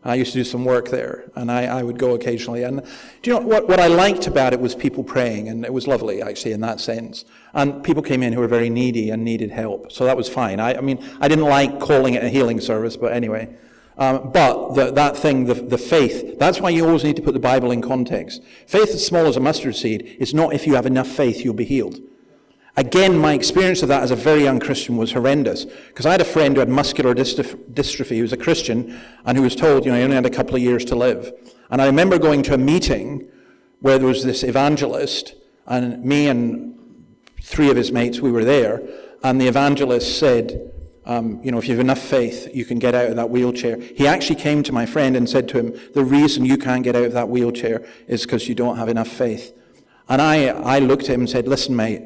I used to do some work there, and I would go occasionally. And do you know what I liked about it was people praying, and it was lovely, actually, in that sense. And people came in who were very needy and needed help, so that was fine. I mean, I didn't like calling it a healing service, but anyway. But the faith, that's why you always need to put the Bible in context. Faith as small as a mustard seed is not if you have enough faith, you'll be healed. Again, my experience of that as a very young Christian was horrendous, because I had a friend who had muscular dystrophy, who was a Christian, and who was told, he only had a couple of years to live. And I remember going to a meeting where there was this evangelist, and me and three of his mates, we were there, and the evangelist said, if you have enough faith, you can get out of that wheelchair. He actually came to my friend and said to him, the reason you can't get out of that wheelchair is because you don't have enough faith. And I looked at him and said, listen, mate,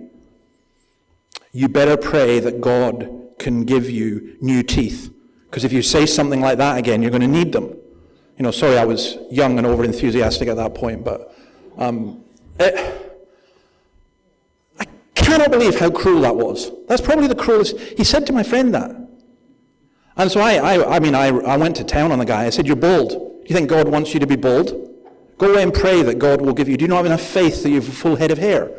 you better pray that God can give you new teeth. Because if you say something like that again, you're going to need them. Sorry I was young and over-enthusiastic at that point, but I cannot believe how cruel that was. That's probably the cruelest. He said to my friend that. And so I went to town on the guy. I said, you're bald. Do you think God wants you to be bald? Go away and pray that God will give you. Do you not have enough faith that you have a full head of hair?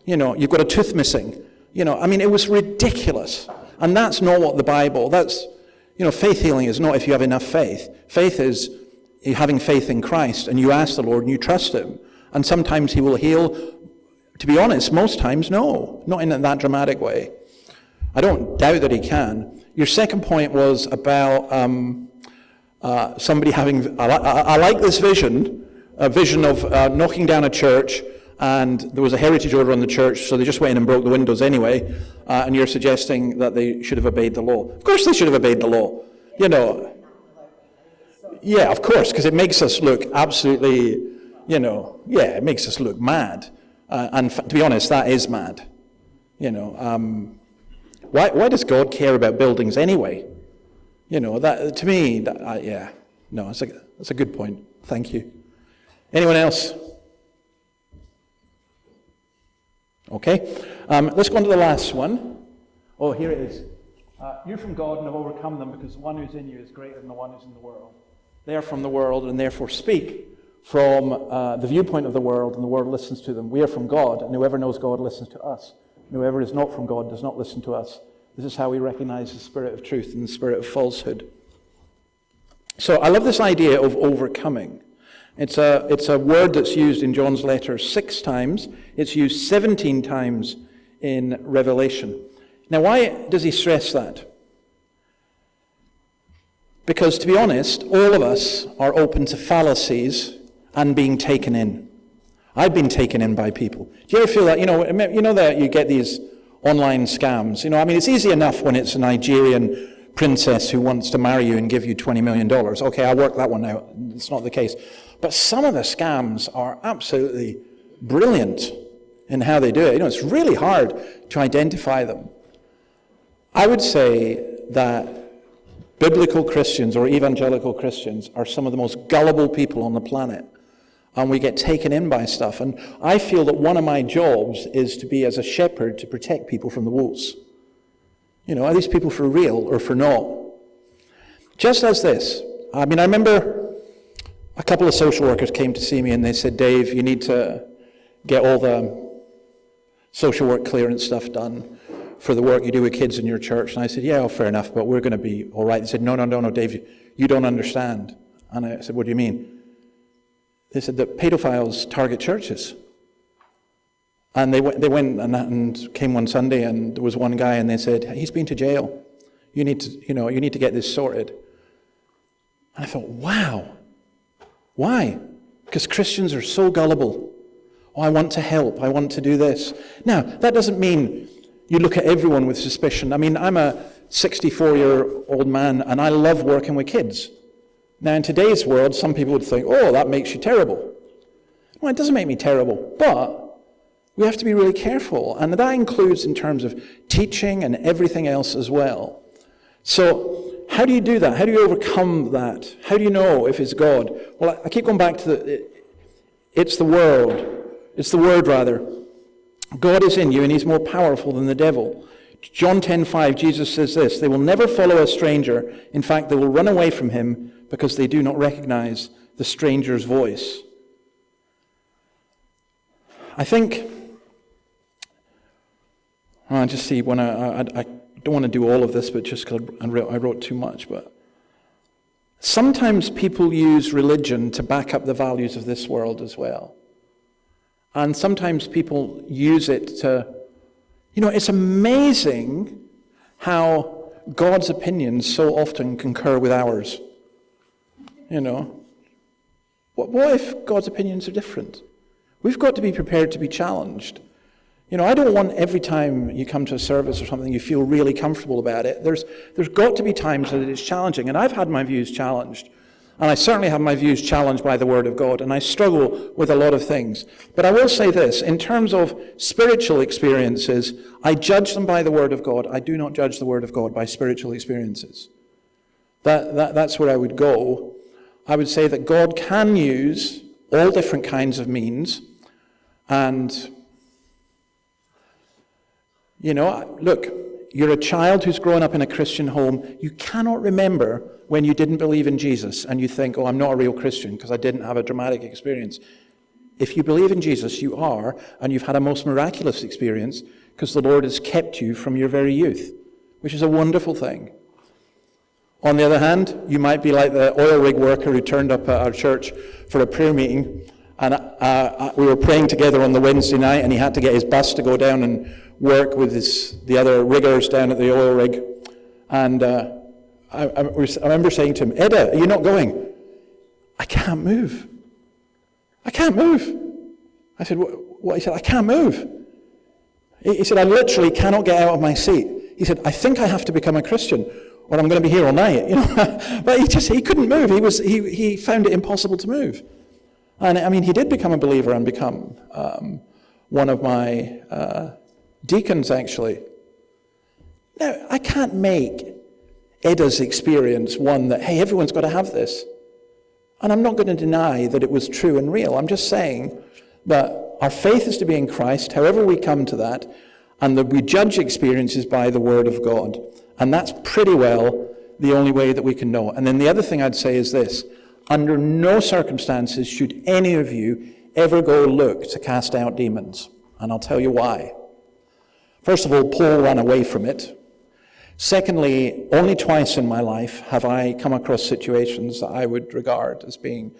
You've got a tooth missing. It was ridiculous. And that's not what the Bible, faith healing is not if you have enough faith. Faith is having faith in Christ, and you ask the Lord and you trust him. And sometimes he will heal. To be honest, most times, no. Not in that dramatic way. I don't doubt that he can. Your second point was about somebody having, I like this vision, a vision of knocking down a church, and there was a heritage order on the church, so they just went in and broke the windows anyway, and you're suggesting that they should have obeyed the law. Of course they should have obeyed the law. Yeah, of course, because it makes us look absolutely, it makes us look mad. And to be honest, that is mad. Why does God care about buildings anyway? That to me, no, that's a good point. Thank you. Anyone else? Okay, let's go on to the last one. Oh, here it is. You're from God and have overcome them because the one who's in you is greater than the one who's in the world. They are from the world and therefore speak from the viewpoint of the world, and the world listens to them. We are from God, and whoever knows God listens to us. And whoever is not from God does not listen to us. This is how we recognize the spirit of truth and the spirit of falsehood. So I love this idea of overcoming. It's a word that's used in John's letter 6 times. It's used 17 times in Revelation. Now, why does he stress that? Because, to be honest, all of us are open to fallacies and being taken in. I've been taken in by people. Do you ever feel that, that you get these online scams? It's easy enough when it's a Nigerian princess who wants to marry you and give you $20 million. Okay, I'll work that one out. It's not the case. But some of the scams are absolutely brilliant in how they do it. It's really hard to identify them. I would say that biblical Christians or evangelical Christians are some of the most gullible people on the planet. And we get taken in by stuff. And I feel that one of my jobs is to be as a shepherd to protect people from the wolves. Are these people for real or for not? Just as this. I remember a couple of social workers came to see me and they said, Dave, you need to get all the social work clearance stuff done for the work you do with kids in your church. And I said, yeah, fair enough, but we're going to be all right. They said, no, Dave, you don't understand. And I said, what do you mean? They said that pedophiles target churches. And they went and came one Sunday, and there was one guy, and they said, he's been to jail. You need to get this sorted. And I thought, wow. Why? Because Christians are so gullible. Oh, I want to help. I want to do this. Now, that doesn't mean you look at everyone with suspicion. I'm a 64-year-old man, and I love working with kids. Now, in today's world, some people would think, oh, that makes you terrible. Well, it doesn't make me terrible, but we have to be really careful. And that includes in terms of teaching and everything else as well. So, how do you do that? How do you overcome that? How do you know if it's God? Well, I keep going back to it's the world. It's the word, rather. God is in you, and he's more powerful than the devil. John 10:5, Jesus says this, they will never follow a stranger. In fact, they will run away from him because they do not recognize the stranger's voice. I think, I just see when I don't want to do all of this, but just because I wrote too much, but sometimes people use religion to back up the values of this world as well. And sometimes people use it to, it's amazing how God's opinions so often concur with ours. What if God's opinions are different? We've got to be prepared to be challenged. I don't want every time you come to a service or something you feel really comfortable about it. There's got to be times that it is challenging, and I've had my views challenged. And I certainly have my views challenged by the Word of God, and I struggle with a lot of things. But I will say this, in terms of spiritual experiences, I judge them by the Word of God. I do not judge the Word of God by spiritual experiences. That's where I would go. I would say that God can use all different kinds of means, and, look, you're a child who's grown up in a Christian home. You cannot remember when you didn't believe in Jesus and you think, oh, I'm not a real Christian because I didn't have a dramatic experience. If you believe in Jesus, you are, and you've had a most miraculous experience because the Lord has kept you from your very youth, which is a wonderful thing. On the other hand, you might be like the oil rig worker who turned up at our church for a prayer meeting, and we were praying together on the Wednesday night, and he had to get his bus to go down and work with the other riggers down at the oil rig. And I remember saying to him, Edda, are you not going? I can't move. I can't move. I said, what? He said, I can't move. He said, I literally cannot get out of my seat. He said, I think I have to become a Christian or I'm going to be here all night. But he couldn't move. He found it impossible to move. And I mean, he did become a believer and become one of my deacons, actually. Now, I can't make Edda's experience one that, hey, everyone's got to have this. And I'm not going to deny that it was true and real. I'm just saying that our faith is to be in Christ, however we come to that, and that we judge experiences by the Word of God. And that's pretty well the only way that we can know. And then the other thing I'd say is this. Under no circumstances should any of you ever go look to cast out demons. And I'll tell you why. First of all, Paul ran away from it. Secondly, only twice in my life have I come across situations that I would regard as being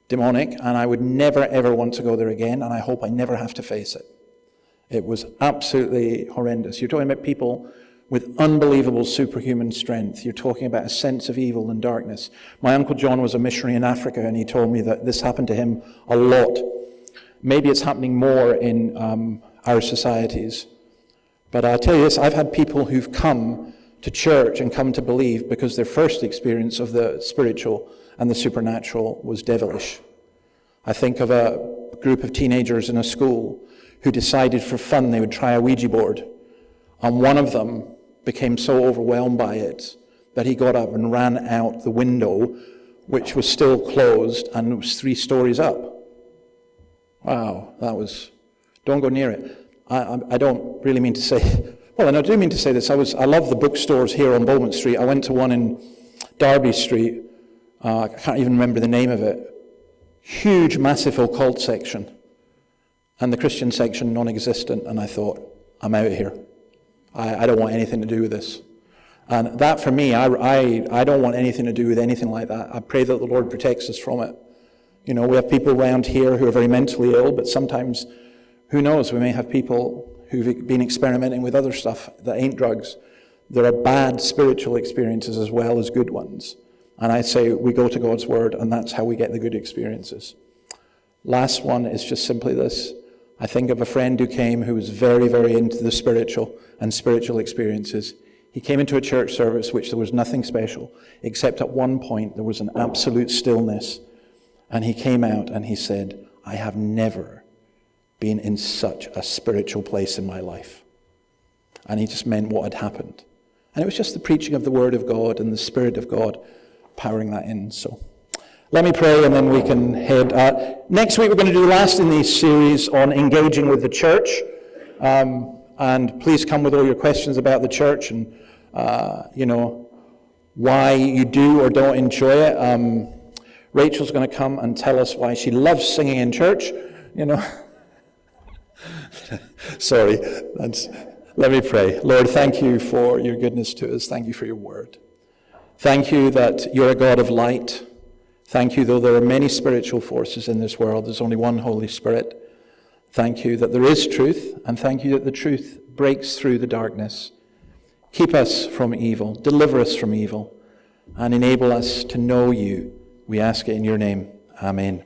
demonic, and I would never, ever want to go there again, and I hope I never have to face it. It was absolutely horrendous. You're talking about people with unbelievable superhuman strength. You're talking about a sense of evil and darkness. My Uncle John was a missionary in Africa, and he told me that this happened to him a lot. Maybe it's happening more in our societies. But I'll tell you this, I've had people who've come to church and come to believe because their first experience of the spiritual and the supernatural was devilish. I think of a group of teenagers in a school who decided for fun they would try a Ouija board. And one of them became so overwhelmed by it that he got up and ran out the window, which was still closed, and it was 3 stories up. Wow, don't go near it. I don't really mean to say, well, and I do mean to say this. I love the bookstores here on Beaumont Street. I went to one in Derby Street. I can't even remember the name of it. Huge, massive occult section. And the Christian section non-existent. And I thought, I'm out of here. I don't want anything to do with this. And that for me, I don't want anything to do with anything like that. I pray that the Lord protects us from it. We have people around here who are very mentally ill, but sometimes, who knows, we may have people who've been experimenting with other stuff that ain't drugs. There are bad spiritual experiences as well as good ones. And I say we go to God's Word, and that's how we get the good experiences. Last one is just simply this. I think of a friend who came who was very, very into the spiritual and spiritual experiences. He came into a church service which there was nothing special, except at one point there was an absolute stillness. And he came out and he said, I have never been in such a spiritual place in my life. And he just meant what had happened. And it was just the preaching of the Word of God and the Spirit of God powering that in. So let me pray and then we can head. Next week we're going to do the last in this series on engaging with the church. And please come with all your questions about the church and, why you do or don't enjoy it. Rachel's going to come and tell us why she loves singing in church, Sorry. Let me pray. Lord, thank you for your goodness to us. Thank you for your word. Thank you that you're a God of light. Thank you, though there are many spiritual forces in this world, there's only one Holy Spirit. Thank you that there is truth, and thank you that the truth breaks through the darkness. Keep us from evil, deliver us from evil, and enable us to know you. We ask it in your name. Amen.